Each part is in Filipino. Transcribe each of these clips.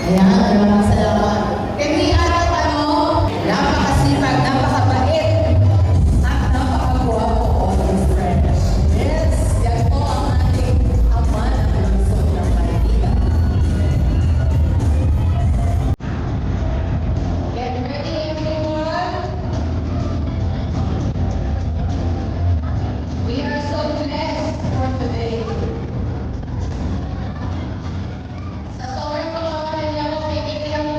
Ayan, maraming salamat. Kami at napakasipag, napakabait, at napakagwapo of his friends. Yes, yan po ang ating ama ng lungsod ng Maynila. Get ready, everyone. We are so blessed for today. Sa sobrang mga kanya mo, pinigyan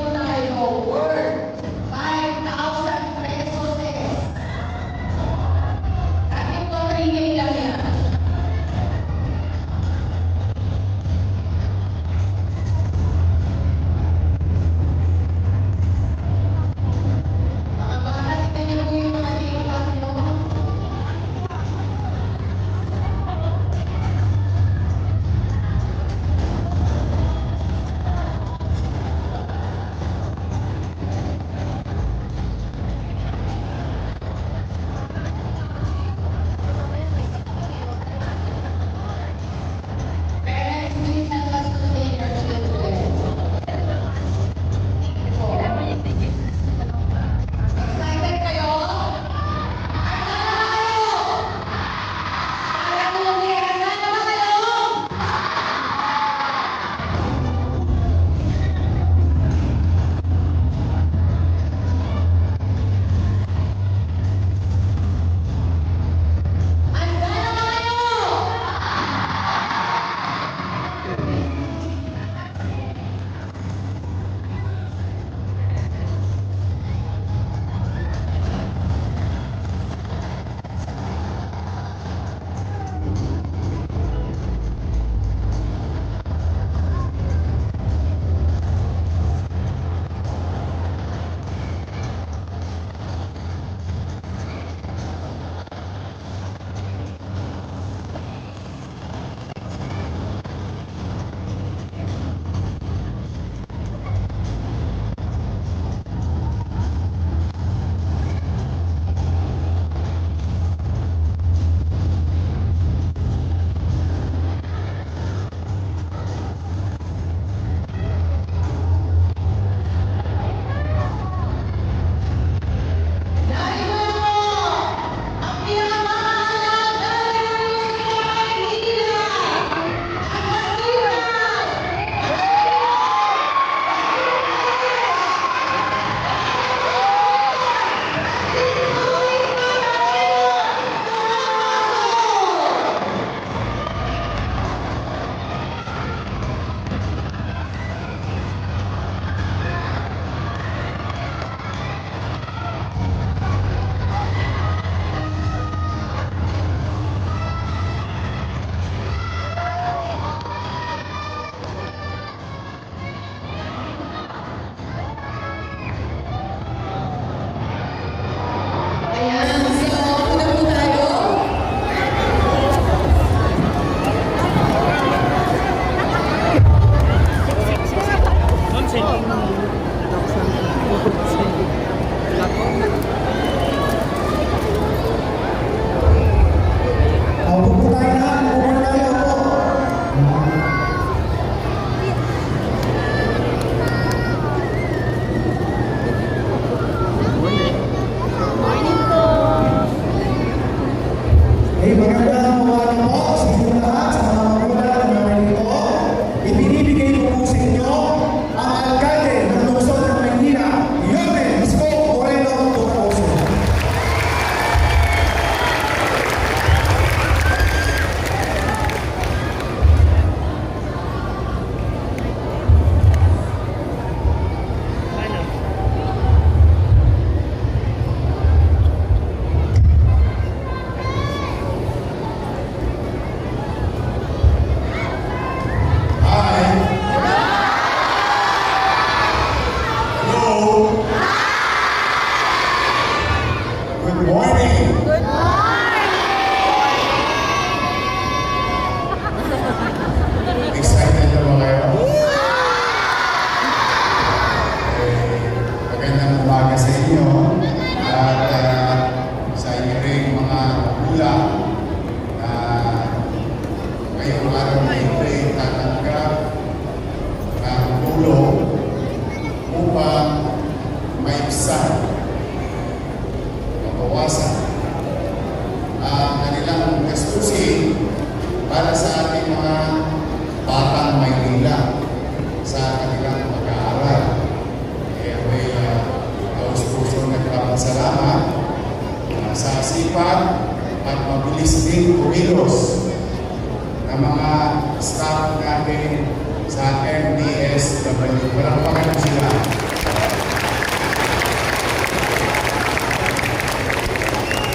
Walang pangalan sila.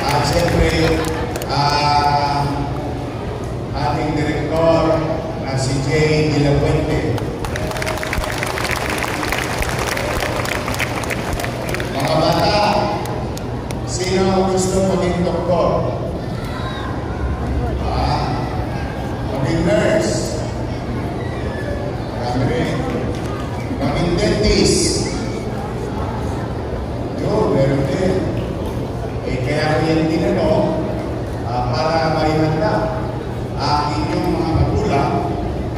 At siyempre, ating direktor na si Jay De La Puente. Mga bata, sino ang gusto maging doktor? Maging nurse. Marami rin. Maging dentist. Yun, meron din. Kaya ko yan tinanong para maihanda inyong mga magulang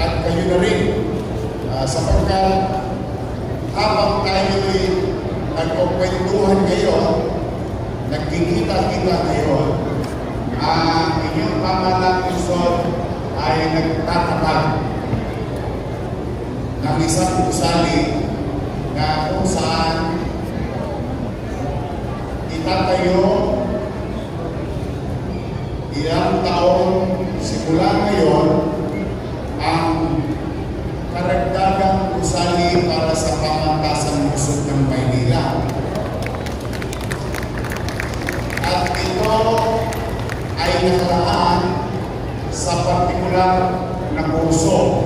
at kayo na rin sapagkat habang tayo'y nagkukwentuhan ngayon, nagkikita-kita ngayon, inyong pamalang Luzon ay nagtatatag ng isang gusali na kung saan itatayo ilang taon simula ngayon ang karagdagang gusali para sa pamantasang lungsod ng Maynila. At ito ay nakalaan sa partikular na kurso.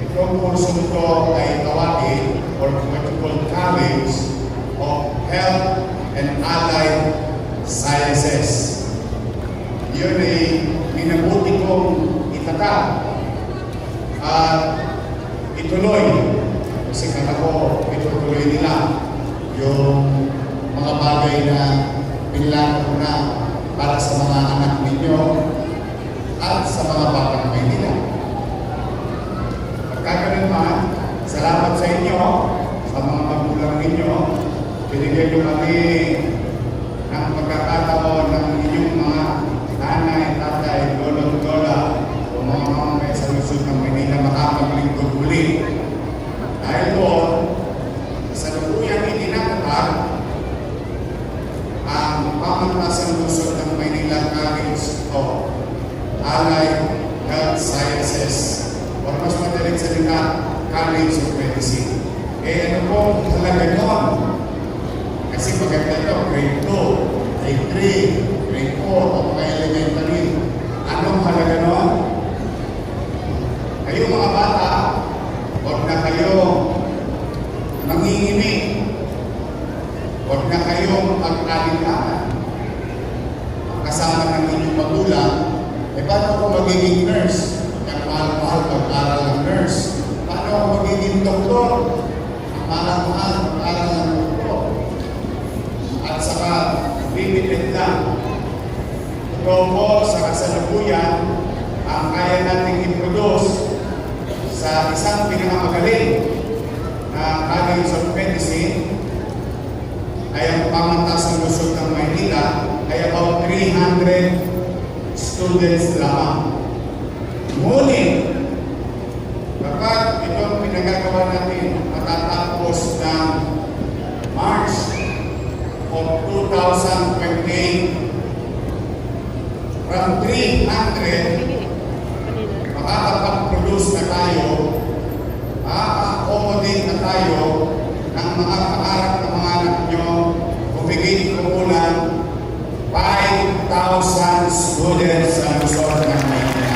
Itong kurso nito ay tawagin or what you call College of Health and Allied Sciences. Yun ay minabuti kong itatag at ituloy kasi kata ko itutuloy nila yung mga bagay na pinilano ko na para sa mga anak ninyo at sa mga batang Maynila. Pagkagaling man, salamat sa inyo, sa mga magulang ninyo. Binigyan nyo kami ng pagkakataon ng inyong mga nanay, tatay, lolo, lola, o mga mamamay sa lungsod ng Maynila makapaglingkod muli. Dahil doon, sa lupuyang itinatapag, ang pamantasang lungsod ng Maynila College of Allied Health Sciences o mas madaling salita, College of Medicine. Ano pong halaga noon? Kasi maganda ito, grade 2, grade 3, grade 4, o mga elementary. Anong halaga noon? Kayo mga bata, huwag na kayo mangingimi. Huwag na kayong mag-alinlangan. Kasama ng inyong magulang, paano ako magiging nurse? Ang mahal-mahal pag-aral ng nurse. Paano ako magiging doktor? Ang mahal-mahal pag-aral ng doktor. At saka, limited lang. Ito po sa kasalukuyan, ang kaya nating i-produce sa isang pinakamagaling na College of Medicine ay ang pamantasang lungsod ng Maynila ay about 300 students lamang. Ngunit, kapag itong pinagagawa natin matatapos ng March of 2028, from 300, makakapag-produce na tayo, makaka-accommodate na tayo ng mga kaarap ng mga anak nyo, kumigit kumulan 5,000 students sa Luzon ng Maynila.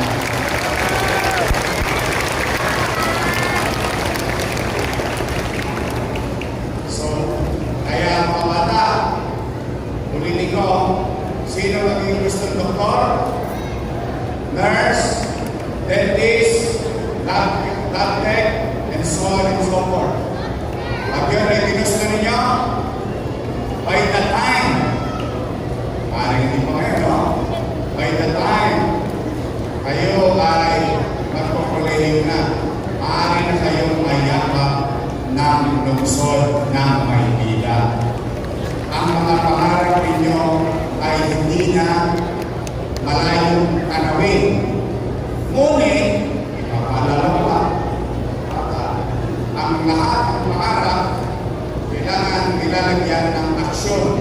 So, kaya mga bata, ulitin ko, sino maging gusto ng doktor, nurse, dentist, lab tech, and so on and so forth. Pag yun ay ginusto ninyo, by the time, parang hindi pa ngayon, no? By the time, kayo ay magpapulehin na, maaari na kayong mayakap ng lungsod ng Maynila. Ang mga pangarap ninyo ay hindi na malayong tanawin. Ngunit, ipapaalala ko pa, ang lahat ng pangarap kailangan nilalagyan ng aksyon.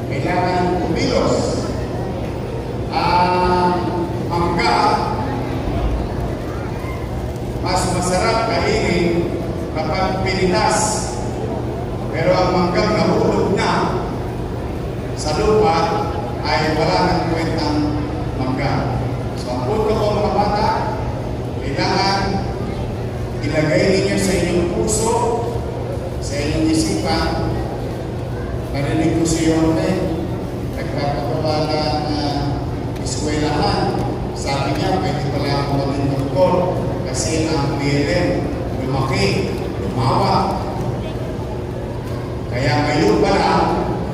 Kailangan kumilos. mas masarap kainin kapag pinitas. Pero ang manggang nahulog na sa lupa ay wala ng kwentang mangga. So ang punto ko mga bata, kailangan ilagay ninyo sa inyong puso, sa inyong isipan. Narinig ko si Yorme, nagpapagawa ng eskwelahan. Sabi niya, pwede pala akong maging doktor kasi ang PLM lumaki, lumawa. Kaya ngayon pala,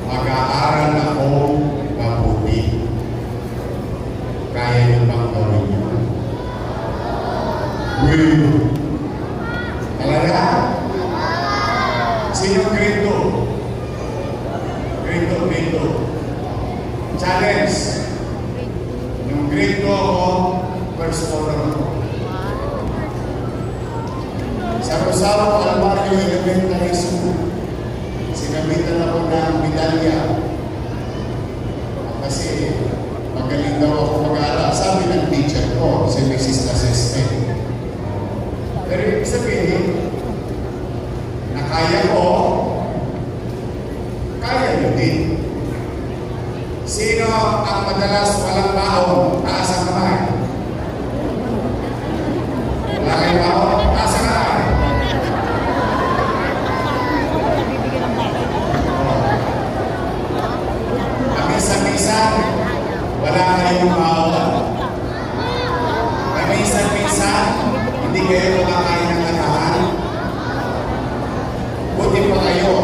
mag-aaral ako mabuti. Kaya niyo bang gawin niyo? Will. Talaga? Sino grade 2? Grade 2. Challenge. Yung grade 2 ako, first order ako. Sa Rosario Calvario Elementary School, sinamitan ako ng medalya. Kasi magaling daw ako mag-aaral. Sabi ng teacher ko, si Mrs. Laseste. Pero ibig sabihin, na kaya ko, kaya nyo din. Sino ang madalas walang baon? Taas ang kamay. Wala kayong baon? Taas ang kamay. Minsan-minsan, wala kayong baon. Minsan-minsan, hindi kayo kumakain ng latahan. Buti pa kayo,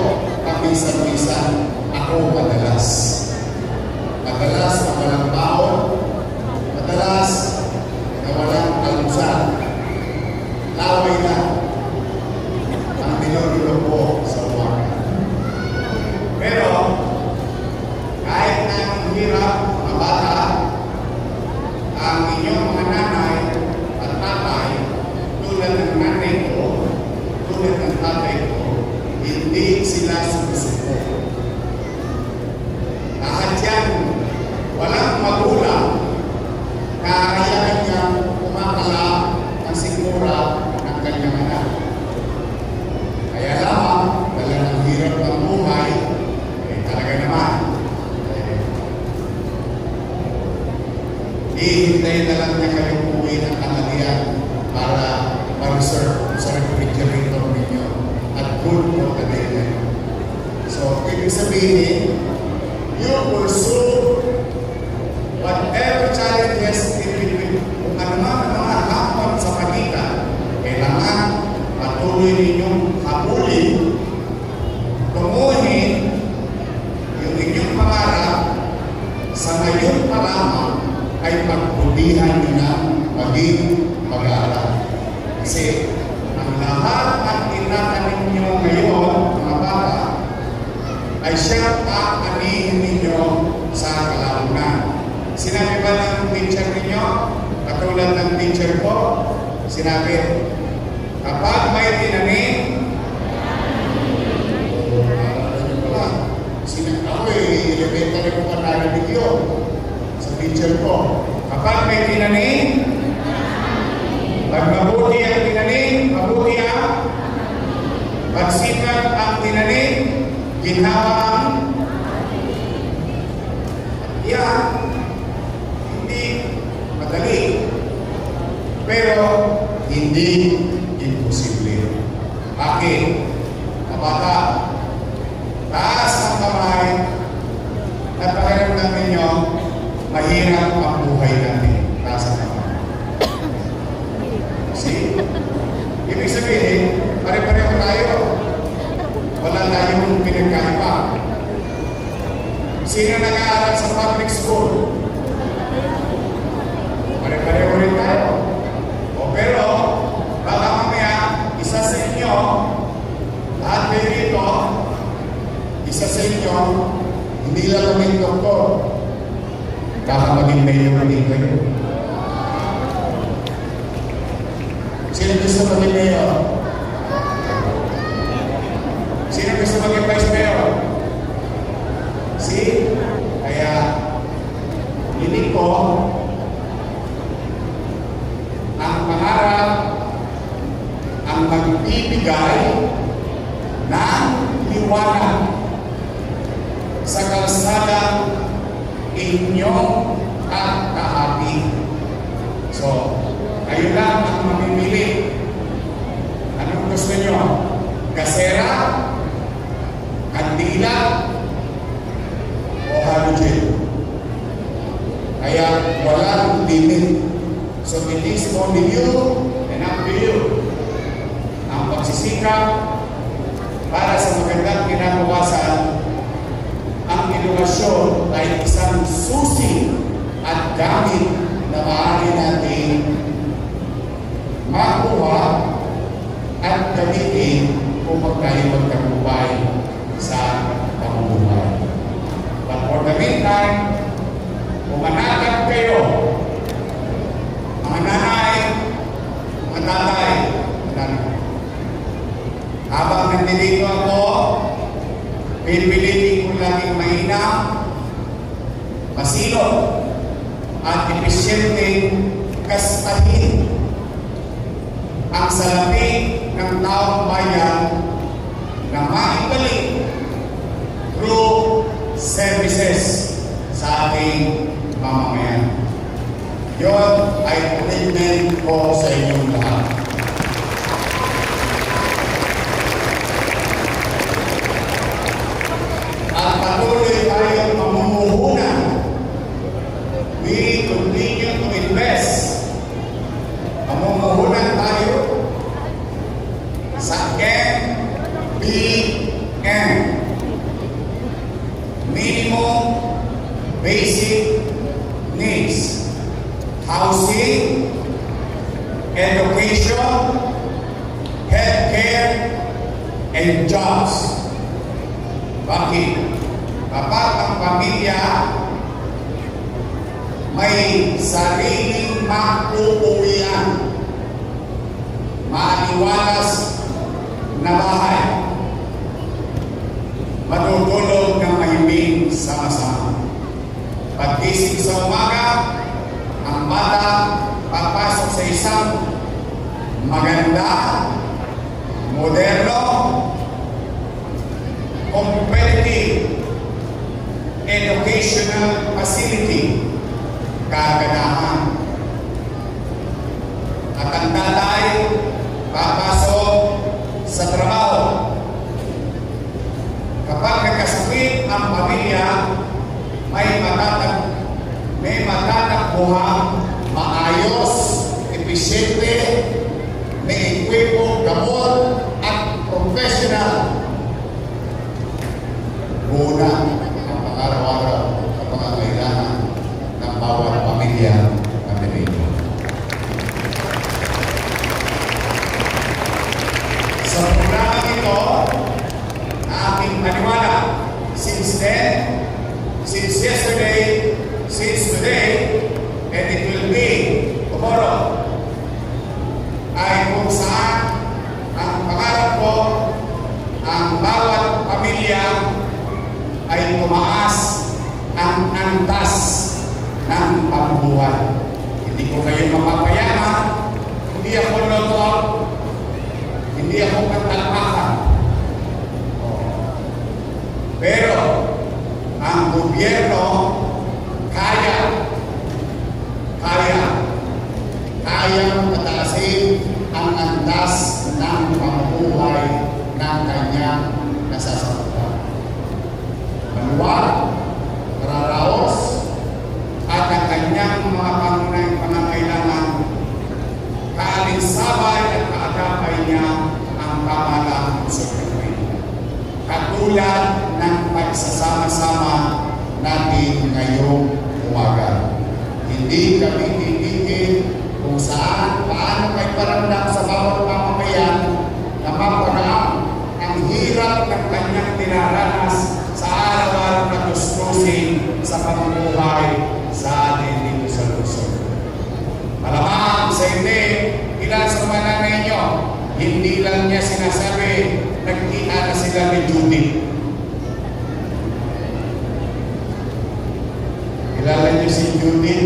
minsan-minsan, ako madalas. Madalas na walang baon, madalas na walang almusal. Laway na ang ninunulo ko sa umaga. Pero, kahit na ang hirap, mga bata, ang inyong mga nanay at tatay, tulad ng nanay ko, tulad ng tatay ko, hindi sila sumusuko. Lahat yan, walang magulang na kailangan niyang kumakala ng sikmura ng kanyang anak. Kaya lamang, dala ng hirap ng buhay, talaga naman, hihintayin na lang niya kayong uwi ng kamalian para ma-reserve sa refrigerator ninyo at good for the day. So, ibig sabihin, you pursue whatever challenges in between. Kung ano man ang mga hakot sa pagitan, kailangan patuloy ninyong habulin, tumuhin yung inyong pangarap sa ngayon pa lamang ay pagbutihan nyo na maging mag-aaral. Kasi ang lahat at tinatanim nyo ngayon, mga bata, ay siya aanihin ninyo sa kalaunan. Sinabi ba ng teacher ninyo, katulad ng teacher ko, sinabi, kapag may tinanim, ako elementary ko pa narinig yun sa teacher ko. Kapag may tinanim, pag mabuti ang tinanim, mabuti ang pagsipag ang tinanim, ginhawa ang yan, hindi madali. Pero hindi imposible. Bakit? Kabata, taas ang kamay at pakiramdam ninyo, mahirap ang buhay natin. Taas ang kamay. See? Ibig sabihin, pare-pareho tayo. Wala tayong pinagkaiba. Sino nag-aaral sa public school? Pare-pareho rin tayo. O pero, baka mamaya, isa sa inyo, lahat kayo dito, isa sa inyo, hindi lang maging doktor. Baka maging mayor din kayo. Sino gusto maging mayor? Sino gusto maging vice mayor? See? Kaya, hindi ko ang pangarap magbibigay ng liwanag sa kalsadang inyong at kahati. So, kayo lang ang mamimili. Anong gusto nyo? Gasera? Kandila? O halogen? Kaya walang limit. So it is only you and up to you. Ang pagsisikap para sa magandang kinabukasan. Ang inobasyon ay isang susi at gamit na maaari natin makuha at gamitin upang tayo magtagumpay sa pamumuhay. But for the meantime, pumanatag kayo, mga nanay, mga tatay, habang nandito ako, pipilitin ko laging mainam, masilog, at epesyenteng kastahin ang salapi ng taong bayan na maibalik through services sa ating mamamayan. Yun ay commitment ko sa inyong lahat. At patuloy tayong mamumuhunan. We continue to invest. Mamumuhunan tayo sa MBM. Minimum Basic Needs. Housing, education, healthcare, and jobs. Bakit? Kapag ang pamilya may sariling makuuwian, maaliwalas na bahay, matutulog ng mahiming sama-sama. Pagkising sa umaga, ang bata papasok sa isang maganda, moderno, competitive educational facility, kaganahan. At ang tatay papasok sa trabaho. Kapag nagkasakit ang pamilya, may matatakbuhang maayos, episyente, may ekwipo, gamot, at professional. Una ang pang-araw-araw sa pangangailangan ng bawat pamilya ng Pilipino. Sa programa ito, na aking paniwala, since yesterday, since today, and it will be tomorrow, ay kung saan ang pangarap ko, ang bawat pamilya ay tumaas ang antas ng pambuhay. Hindi ko kayo mapapayaman, hindi ako lotor, hindi ako katalpakan. Pero ang gobyerno kayang pataasin ang antas ng pambuhay ng kanyang nasasaktan. Maluwag, kararaos, at ang kanyang mga pangunahing pangangailangan, kaalinsabay at kaagapay niya ang pamahalang soberano. Katulad ng pagsasama-sama natin ngayong umaga. Hindi kami titigil kung saan, paano may paramdam sa bawat mamamayan na maparaang ang hirap ng kanyang dinaranas sa araw-araw na gustusin sa pamumuhay sa atin dito sa Luzon. Malamang sa hindi, ilan sa mga nanay nyo, hindi lang niya sinasabi, nagkita na sila ni Judy. Kilala niyo si Judy?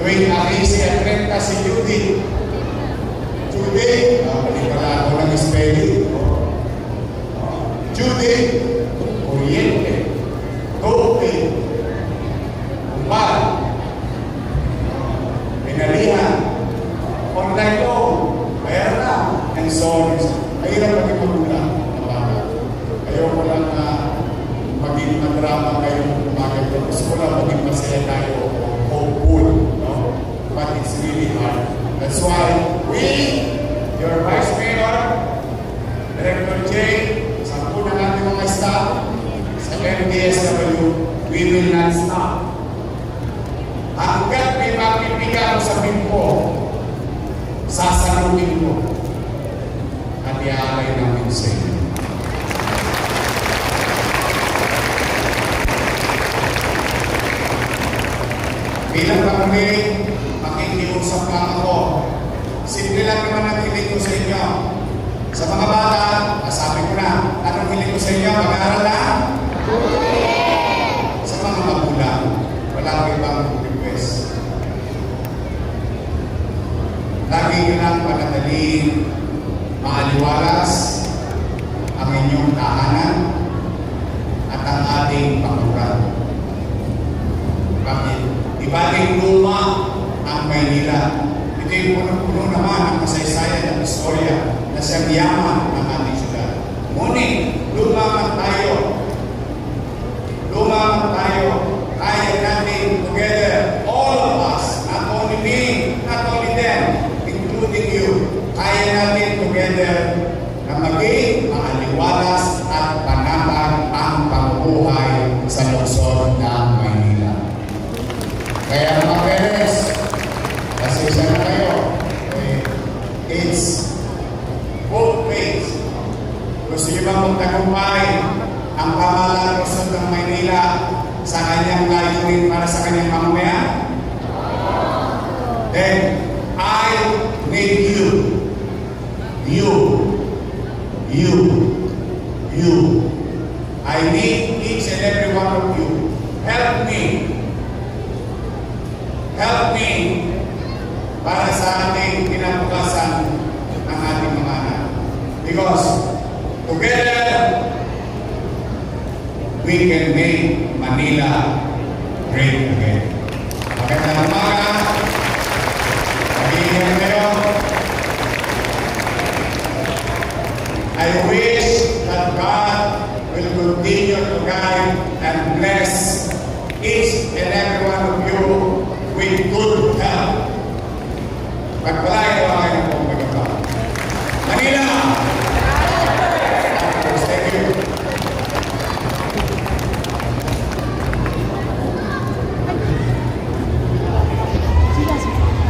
Tuwing 15 at 30 si Judy, and so on. Mahirap maging magulang. Ayoko lang na maging madrama kayo umagal ko. Gusto ko lang maging masaya tayo o hopeful. No? But it's really hard. That's why we, your Vice Mayor, Director J, sa po na natin mga staff, sa MDSW, we will not stop. Hanggat may mapipigang sa bimpo, sasalutin ko at iaalay namin sa inyo. Bilang kami, makikiusap lang ako. Simple lang naman ang hiling ko sa inyo. Sa mga bata, nasabi ko na, anong hiling ko sa inyo? Mag-aaral lang? Sa mga magulang, wala ko ibang request. Lagi nyo lang panataliin, maaliwalas ang inyong tahanan at ang ating panguran. Bakit? Ibaling luma ang Maynila. Ito yung puno-puno naman ang kasaysayan at istorya na siyang yaman ng ating syudad. Ngunit, lumaman tayo. Lumaman tayo. Kaya natin together, all of us, not only me, not only them, including you, kaya natin together na maging maaliwalas at panatag ang pamumuhay sa lungsod ng Maynila. Kaya mga parents, pasensya na kayo. It's both ways. Gusto niyo ba magtagumpay ang pamahalaan lungsod ng Maynila sa kanyang layunin para sa kanyang mamamayan? Then, I need you. You. I need each and every one of you. Help me para sa ating kinabukasan ng ating mga anak. Because together, we can make Manila great again. Magandang umaga. Mag-iingat kayo. I wish that God will continue to guide and bless each and every one of you with good health. Pag wala